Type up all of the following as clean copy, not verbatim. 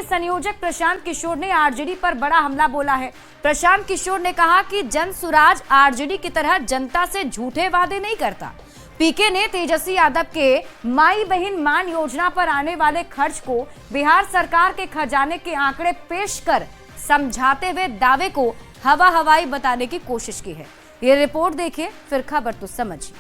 संयोजक प्रशांत किशोर ने आरजेडी पर बड़ा हमला बोला है। प्रशांत किशोर ने कहा कि जनसुराज आरजेडी की तरह जनता से झूठे वादे नहीं करता। पीके ने तेजस्वी यादव के माई बहन मान योजना पर आने वाले खर्च को बिहार सरकार के खजाने के आंकड़े पेश कर समझाते हुए दावे को हवा हवाई बताने की कोशिश की है। ये रिपोर्ट देखिए, फिर खबर तो समझिए।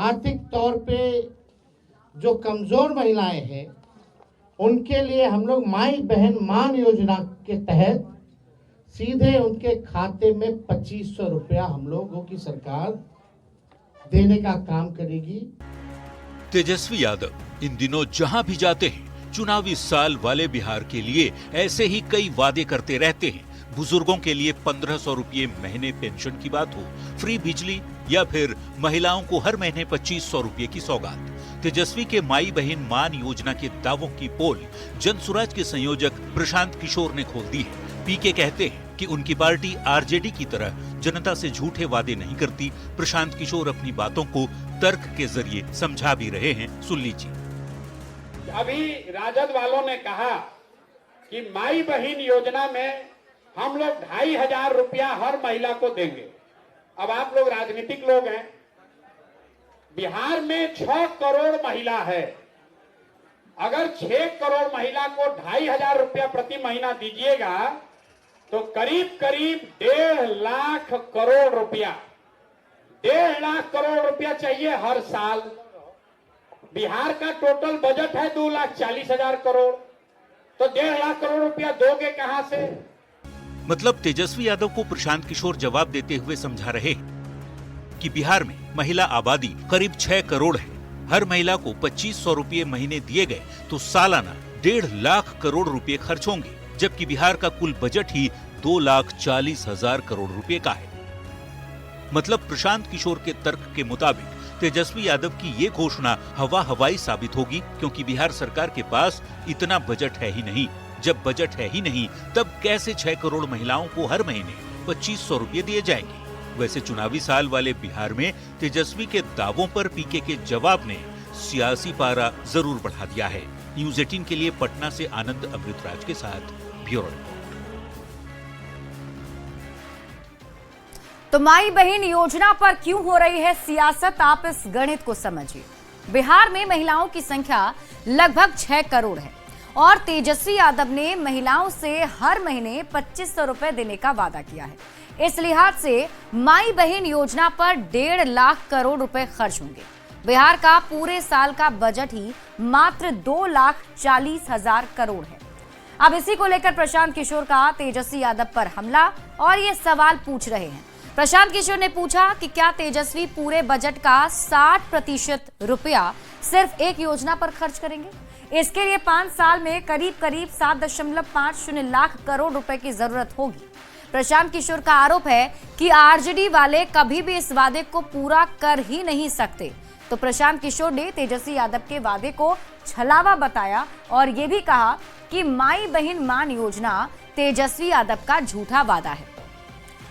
आर्थिक तौर पे जो कमजोर महिलाएं हैं उनके लिए हम लोग माई बहन मान योजना के तहत सीधे उनके खाते में 2500 रुपया हम लोगों की सरकार देने का काम करेगी। तेजस्वी यादव इन दिनों जहां भी जाते हैं चुनावी साल वाले बिहार के लिए ऐसे ही कई वादे करते रहते हैं। बुजुर्गों के लिए 1500 रुपये महीने पेंशन की बात हो, फ्री बिजली या फिर महिलाओं को हर महीने 2500 रुपये की सौगात। तेजस्वी के माई बहन मान योजना के दावों की पोल जनसुराज के संयोजक प्रशांत किशोर ने खोल दी है। पीके कहते हैं कि उनकी पार्टी आरजेडी की तरह जनता से झूठे वादे नहीं करती। प्रशांत किशोर अपनी बातों को तर्क के जरिए समझा भी रहे हैं, सुन लीजिए। अभी राजद वालों ने कहा कि माई बहन योजना में हम लोग 2500 रुपया हर महिला को देंगे। अब आप लोग राजनीतिक लोग हैं, बिहार में 6 करोड़ महिला है। अगर 6 करोड़ महिला को 2500 रुपया प्रति महीना दीजिएगा तो करीब करीब 1.5 लाख करोड़ रुपया, 1.5 लाख करोड़ रुपया चाहिए हर साल। बिहार का टोटल बजट है 2,40,000 करोड़, तो 1.5 लाख करोड़ रुपया दोगे कहां से? मतलब तेजस्वी यादव को प्रशांत किशोर जवाब देते हुए समझा रहे हैं कि बिहार में महिला आबादी करीब 6 करोड़ है। हर महिला को 2500 रुपये महीने दिए गए तो सालाना 1.5 लाख करोड़ रुपए खर्च होंगे, जबकि बिहार का कुल बजट ही 2,40,000 करोड़ रुपए का है। मतलब प्रशांत किशोर के तर्क के मुताबिक तेजस्वी यादव की ये घोषणा हवा हवाई साबित होगी, क्योंकि बिहार सरकार के पास इतना बजट है ही नहीं। जब बजट है ही नहीं तब कैसे 6 करोड़ महिलाओं को हर महीने 2500 रुपये दिए जाएंगे। वैसे चुनावी साल वाले बिहार में तेजस्वी के दावों पर पीके के जवाब ने सियासी पारा जरूर बढ़ा दिया है। न्यूज़ 18 के लिए पटना से आनंद अमृतराज के साथ ब्यूरो रिपोर्ट। तो माई बहन योजना पर क्यों हो रही है सियासत, आप इस गणित को समझिए। बिहार में महिलाओं की संख्या लगभग 6 करोड़ है और तेजस्वी यादव ने महिलाओं से हर महीने 2500 रुपए देने का वादा किया है। इस लिहाज से माई बहन योजना पर 1.5 लाख करोड़ रुपए खर्च होंगे। बिहार का पूरे साल का बजट ही मात्र 2,40,000 करोड़ है। अब इसी को लेकर प्रशांत किशोर का तेजस्वी यादव पर हमला और ये सवाल पूछ रहे हैं। प्रशांत किशोर ने पूछा कि क्या तेजस्वी पूरे बजट का 60% रुपया सिर्फ एक योजना पर खर्च करेंगे? इसके लिए 5 साल में करीब 7.50 लाख करोड़ रुपए की जरूरत होगी। प्रशांत किशोर का आरोप है कि आरजेडी वाले कभी भी इस वादे को पूरा कर ही नहीं सकते। तो प्रशांत किशोर ने तेजस्वी यादव के वादे को छलावा बताया और यह भी कहा कि माई बहन मान योजना तेजस्वी यादव का झूठा वादा है।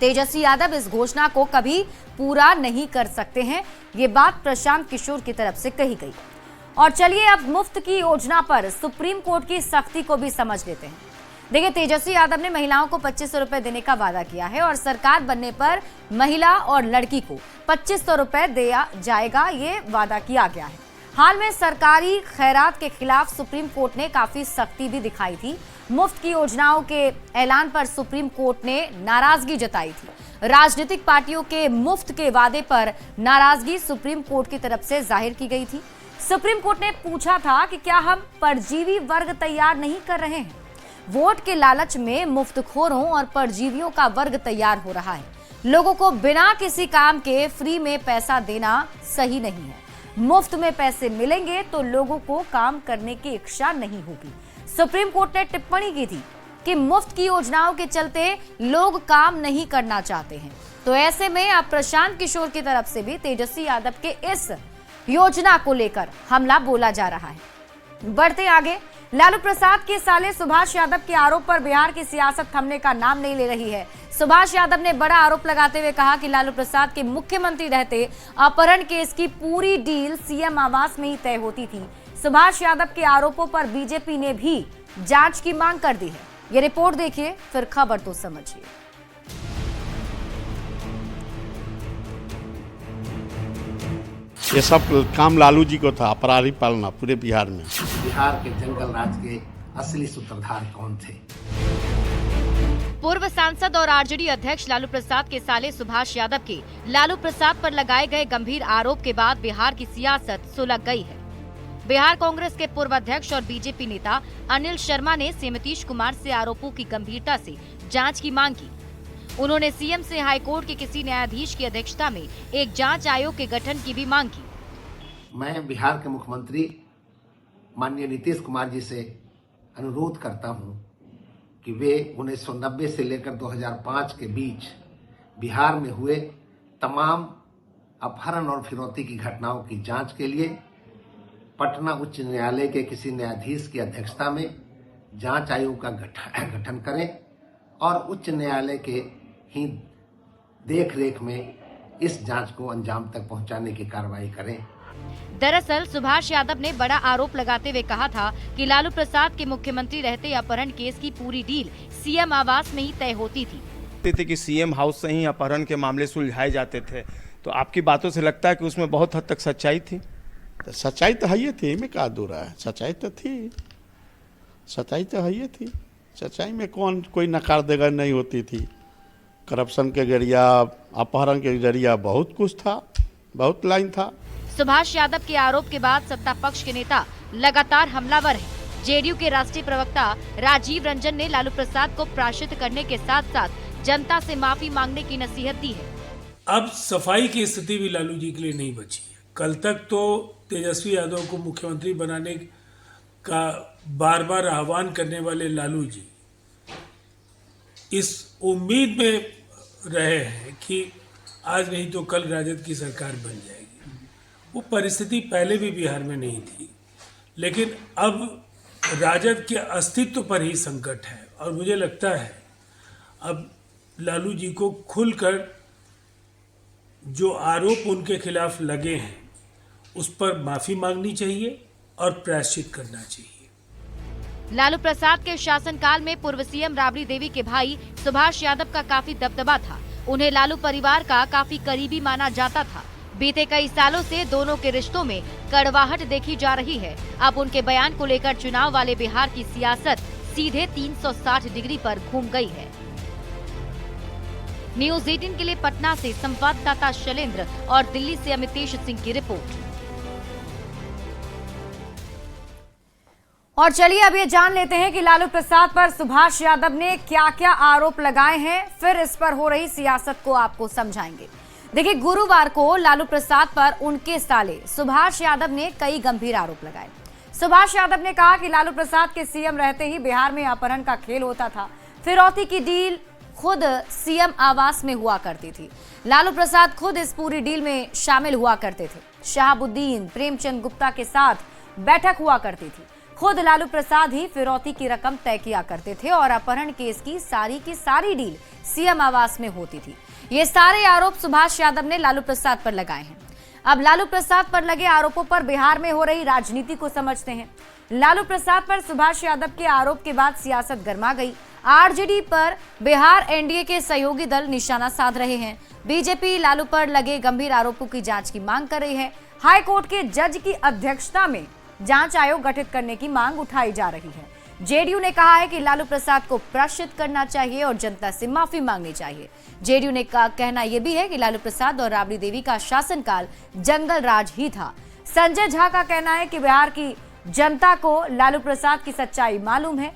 तेजस्वी यादव इस घोषणा को कभी पूरा नहीं कर सकते हैं। ये बात प्रशांत किशोर की तरफ से कही गई। और चलिए अब मुफ्त की योजना पर सुप्रीम कोर्ट की सख्ती को भी समझ लेते हैं। देखिए, तेजस्वी यादव ने महिलाओं को 2500 रुपए देने का वादा किया है और सरकार बनने पर महिला और लड़की को 2500 रुपए दिया जाएगा, ये वादा किया गया है। हाल में सरकारी खैरात के खिलाफ सुप्रीम कोर्ट ने काफी सख्ती भी दिखाई थी। मुफ्त की योजनाओं के ऐलान पर सुप्रीम कोर्ट ने नाराजगी जताई थी। राजनीतिक पार्टियों के मुफ्त के वादे पर नाराजगी सुप्रीम कोर्ट की तरफ से जाहिर की गई थी। सुप्रीम कोर्ट ने पूछा था कि क्या हम परजीवी वर्ग तैयार नहीं कर रहे हैं? वोट के लालच में मुफ्तखोरों और परजीवियों का वर्ग तैयार हो रहा है। लोगों को बिना किसी काम के फ्री में पैसा देना सही नहीं है। मुफ्त में पैसे मिलेंगे तो लोगों को काम करने की इच्छा नहीं होगी। सुप्रीम कोर्ट ने टिप्पणी की थी कि मुफ्त की योजनाओं के चलते लोग काम नहीं करना चाहते हैं। तो ऐसे में अब प्रशांत किशोर की तरफ से भी तेजस्वी यादव के इस योजना को लेकर हमला बोला जा रहा है। बढ़ते आगे, लालू प्रसाद के साले सुभाष यादव के आरोप पर बिहार की सियासत थमने का नाम नहीं ले रही है। सुभाष यादव ने बड़ा आरोप लगाते हुए कहा कि लालू प्रसाद के मुख्यमंत्री रहते अपहरण केस की पूरी डील सीएम आवास में ही तय होती थी। सुभाष यादव के आरोपों पर बीजेपी ने भी जांच की मांग कर दी है। ये रिपोर्ट देखिए, फिर खबर तो समझिए। ये सब काम लालू जी को था, अपराधी पालना पूरे बिहार में। बिहार के जंगल राज के असली सूत्रधार कौन थे? पूर्व सांसद और आरजेडी अध्यक्ष लालू प्रसाद के साले सुभाष यादव के लालू प्रसाद पर लगाए गए गंभीर आरोप के बाद बिहार की सियासत सुलग गई है। बिहार कांग्रेस के पूर्व अध्यक्ष और बीजेपी नेता अनिल शर्मा ने सीएम नीतीश कुमार से आरोपों की गंभीरता से जांच की मांग की। उन्होंने सीएम से हाईकोर्ट के किसी न्यायाधीश की अध्यक्षता में एक जांच आयोग के गठन की भी मांग की। मैं बिहार के मुख्यमंत्री माननीय नीतीश कुमार जी से अनुरोध करता हूं कि वे 1990 से लेकर 2005 के बीच बिहार में हुए तमाम अपहरण और फिरौती की घटनाओं की जांच के लिए पटना उच्च न्यायालय के किसी न्यायाधीश की अध्यक्षता में जांच आयोग का गठन करें और उच्च न्यायालय के ही देखरेख में इस जांच को अंजाम तक पहुंचाने की कार्रवाई करें। दरअसल सुभाष यादव ने बड़ा आरोप लगाते हुए कहा था कि लालू प्रसाद के मुख्यमंत्री रहते अपहरण केस की पूरी डील सीएम आवास में ही तय होती थी। कि सीएम हाउस से ही अपहरण के मामले सुलझाए जाते थे, तो आपकी बातों से लगता है कि उसमें बहुत हद तक सच्चाई थी। तो सच्चाई तो है ही थी, में क्या दूर है, सच्चाई तो थी, सच्चाई तो है ही थी। सच्चाई में कौन कोई नकार देगा नहीं होती थी। करप्शन के जरिया, अपहरण के जरिया बहुत कुछ था, बहुत लाइन था। सुभाष यादव के आरोप के बाद सत्ता पक्ष के नेता लगातार हमलावर हैं। जेडीयू के राष्ट्रीय प्रवक्ता राजीव रंजन ने लालू प्रसाद को प्रायश्चित करने के साथ साथ जनता से माफी मांगने की नसीहत दी है। अब सफाई की स्थिति भी लालू जी के लिए नहीं बची है। कल तक तो तेजस्वी यादव को मुख्यमंत्री बनाने का बार बार आह्वान करने वाले लालू जी इस उम्मीद में रहे हैं कि आज नहीं तो कल राजद की सरकार बन जाएगी। वो परिस्थिति पहले भी बिहार में नहीं थी, लेकिन अब राजद के अस्तित्व पर ही संकट है और मुझे लगता है अब लालू जी को खुलकर जो आरोप उनके खिलाफ लगे हैं उस पर माफी मांगनी चाहिए और प्रायश्चित करना चाहिए। लालू प्रसाद के शासनकाल में पूर्व सीएम राबड़ी देवी के भाई सुभाष यादव का काफी दबदबा था। उन्हें लालू परिवार का काफी करीबी माना जाता था। बीते कई सालों से दोनों के रिश्तों में कड़वाहट देखी जा रही है। अब उनके बयान को लेकर चुनाव वाले बिहार की सियासत सीधे 360 डिग्री पर घूम गई है। न्यूज़ 18 के लिए पटना से संवाददाता शैलेंद्र और दिल्ली से अमितेश सिंह की रिपोर्ट। और चलिए अब ये जान लेते हैं कि लालू प्रसाद पर सुभाष यादव ने क्या क्या आरोप लगाए हैं, फिर इस पर हो रही सियासत को आपको समझाएंगे। देखिए, गुरुवार को लालू प्रसाद पर उनके साले सुभाष यादव ने कई गंभीर आरोप लगाए। सुभाष यादव ने कहा कि लालू प्रसाद के सीएम रहते ही बिहार में अपहरण का खेल होता था। फिरौती की डील खुद सीएम आवास में हुआ करती थी। लालू प्रसाद खुद इस पूरी डील में शामिल हुआ करते थे। शहाबुद्दीन, प्रेमचंद गुप्ता के साथ बैठक हुआ करती थी। खुद लालू प्रसाद ही फिरौती की रकम तय किया करते थे और अपहरण केस की सारी डील सीएम आवास में होती थी। ये सारे आरोप सुभाष यादव ने लालू प्रसाद पर लगाए हैं। अब लालू प्रसाद पर लगे आरोपों पर बिहार में हो रही राजनीति को समझते हैं। लालू प्रसाद पर सुभाष यादव के आरोप के बाद सियासत गर्मा गई। आरजेडी पर बिहार एनडीए के सहयोगी दल निशाना साध रहे हैं। बीजेपी लालू पर लगे गंभीर आरोपों की जांच की मांग कर रही है। हाई कोर्ट के जज की अध्यक्षता में जांच आयोग गठित करने की मांग उठाई जा रही है। जेडीयू ने कहा है कि लालू प्रसाद को प्रायश्चित करना चाहिए और जनता से माफी मांगनी चाहिए। जेडीयू ने कहना यह भी है कि लालू प्रसाद और राबड़ी देवी का शासनकाल जंगल राज ही था। संजय झा का कहना है कि बिहार की जनता को लालू प्रसाद की सच्चाई मालूम है।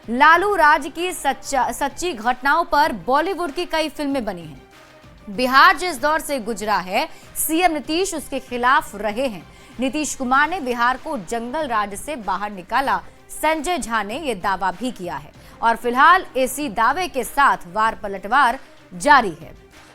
लालू राज की सच्ची घटनाओं पर बॉलीवुड की कई फिल्में बनी हैं। बिहार जिस दौर से गुजरा है, सीएम नीतीश उसके खिलाफ रहे हैं। नीतीश कुमार ने बिहार को जंगल राज से बाहर निकाला। संजय झा ने यह दावा भी किया है और फिलहाल इसी दावे के साथ वार पलटवार जारी है।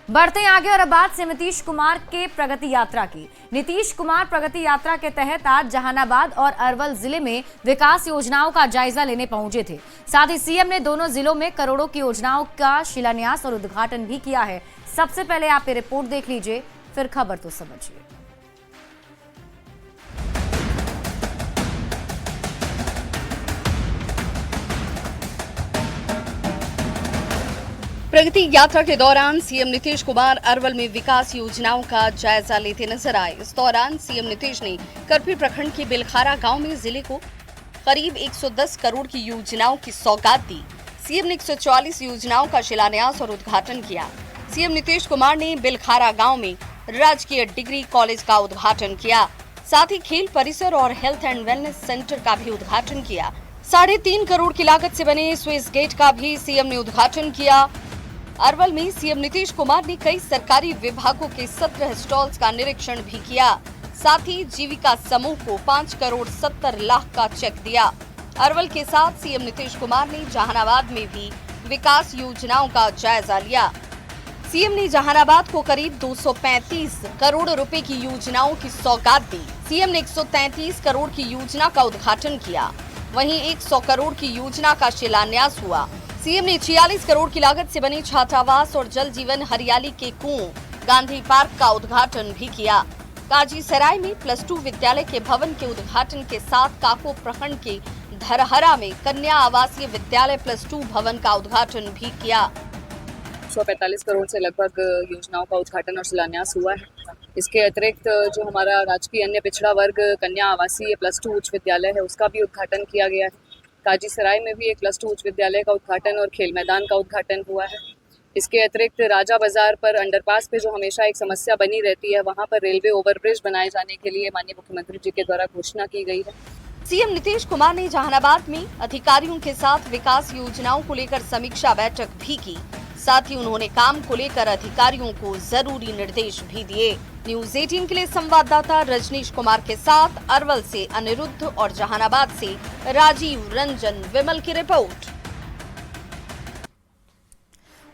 बढ़ते आगे और अब बात से नीतीश कुमार के प्रगति यात्रा की। नीतीश कुमार प्रगति यात्रा के तहत आज जहानाबाद और अरवल जिले में विकास योजनाओं का जायजा लेने पहुंचे थे। साथ ही सीएम ने दोनों जिलों में करोड़ों की योजनाओं का शिलान्यास और उद्घाटन भी किया है। सबसे पहले आप ये रिपोर्ट देख लीजिए, फिर खबर तो समझिए। प्रगति यात्रा के दौरान सीएम नीतीश कुमार अरवल में विकास योजनाओं का जायजा लेते नजर आए। इस दौरान सीएम नीतीश ने करपी प्रखंड के बिलखारा गांव में जिले को करीब 110 करोड़ की योजनाओं की सौगात दी। सीएम ने 144 योजनाओं का शिलान्यास और उद्घाटन किया। सीएम नीतीश कुमार ने बिलखारा गांव में राजकीय डिग्री कॉलेज का उद्घाटन किया। साथ ही खेल परिसर और हेल्थ एंड वेलनेस सेंटर का भी उद्घाटन किया। 3.5 करोड़ की लागत से बने स्विस गेट का भी सीएम ने उद्घाटन किया। अरवल में सीएम नीतीश कुमार ने कई सरकारी विभागों के 17 स्टॉल्स का निरीक्षण भी किया। साथ ही जीविका समूह को 5 करोड़ 70 लाख का चेक दिया। अरवल के साथ सीएम नीतीश कुमार ने जहानाबाद में भी विकास योजनाओं का जायजा लिया। सीएम ने जहानाबाद को करीब 235 करोड़ रुपए की योजनाओं की सौगात दी। सीएम ने 133 करोड़ की योजना का उद्घाटन किया। वहीं 100 करोड़ की योजना का शिलान्यास हुआ। सीएम ने 46 करोड़ की लागत से बने छात्रावास और जल जीवन हरियाली के कुओं गांधी पार्क का उद्घाटन भी किया। काजीसराय में +2 विद्यालय के भवन के उद्घाटन के साथ काको प्रखंड के धरहरा में कन्या आवासीय विद्यालय +2 भवन का उद्घाटन भी किया। 145 करोड़ से लगभग योजनाओं का उद्घाटन और शिलान्यास हुआ है। इसके अतिरिक्त जो हमारा राजकीय अन्य पिछड़ा वर्ग कन्या आवासीय +2 उच्च विद्यालय है, उसका भी उद्घाटन किया गया है। काजीसराय में भी एक +2 उच्च विद्यालय का उद्घाटन और खेल मैदान का उद्घाटन हुआ है। इसके अतिरिक्त राजा बाजार पर अंडरपास पे जो हमेशा एक समस्या बनी रहती है, वहां पर रेलवे ओवरब्रिज बनाए जाने के लिए माननीय मुख्यमंत्री जी के द्वारा घोषणा की गई है। सीएम नीतीश कुमार ने जहानाबाद में अधिकारियों के साथ विकास योजनाओं को लेकर समीक्षा बैठक भी की। साथ ही उन्होंने काम को लेकर अधिकारियों को जरूरी निर्देश भी दिए। न्यूज़ 18 के लिए संवाददाता रजनीश कुमार के साथ अरवल से अनिरुद्ध और जहानाबाद से राजीव रंजन विमल की रिपोर्ट।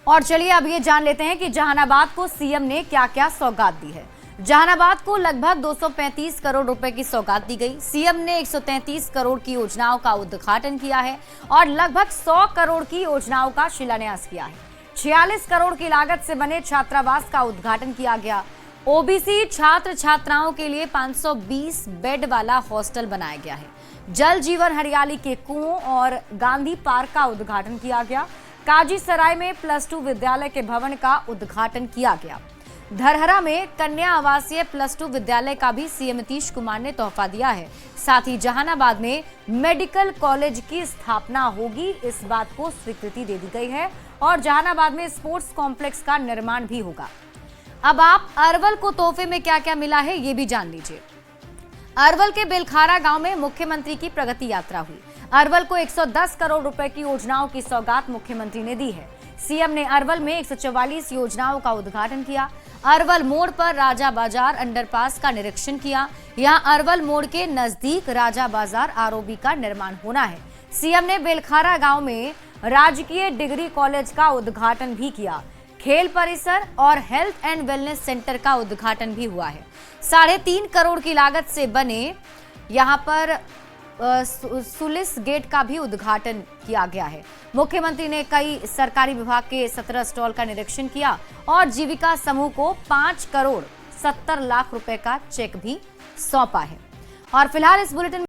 और चलिए अब ये जान लेते हैं कि जहानाबाद को सीएम ने क्या क्या सौगात दी है। जहानाबाद को लगभग 235 करोड़ रुपए की सौगात दी गई। सीएम ने 133 करोड़ की योजनाओं का उद्घाटन किया है और लगभग 100 करोड़ की योजनाओं का शिलान्यास किया है। 46 करोड़ की लागत से बने छात्रावास का उद्घाटन किया गया। ओबीसी छात्र छात्राओं के लिए 520 बेड वाला हॉस्टल बनाया गया है। जल जीवन हरियाली के कुओं और गांधी पार्क का उद्घाटन किया गया। काजीसराय में +2 विद्यालय के भवन का उद्घाटन किया गया। धरहरा में कन्या आवासीय +2 विद्यालय का भी सीएम नीतीश कुमार ने तोहफा दिया है। साथ ही जहानाबाद में मेडिकल कॉलेज की स्थापना होगी, इस बात को स्वीकृति दे दी गई है और जहानाबाद में स्पोर्ट्स कॉम्प्लेक्स का निर्माण भी होगा। अब आप अरवल को तोहफे में क्या क्या मिला है ये भी जान लीजिए। अरवल के बेलखारा गांव में मुख्यमंत्री की प्रगति यात्रा हुई। अरवल को 110 करोड़ रुपए की योजनाओं की सौगात मुख्यमंत्री ने दी है। सीएम ने अरवल में 144 योजनाओं का उद्घाटन किया। अरवल मोड़ पर राजा बाजार अंडरपास का निरीक्षण किया। यहां अरवल मोड़ के नजदीक राजा बाजार आरओबी का निर्माण होना है। सीएम ने बेलखारा गांव में राजकीय डिग्री कॉलेज का उद्घाटन भी किया। खेल परिसर और हेल्थ एंड वेलनेस सेंटर का उद्घाटन भी हुआ है। 3.5 करोड़ की लागत से बने यहां पर सुलिस गेट का भी उद्घाटन किया गया है। मुख्यमंत्री ने कई सरकारी विभाग के 17 स्टॉल का निरीक्षण किया और जीविका समूह को 5 करोड़ 70 लाख रुपए का चेक भी सौंपा है। और फिलहाल इस बुलेटिन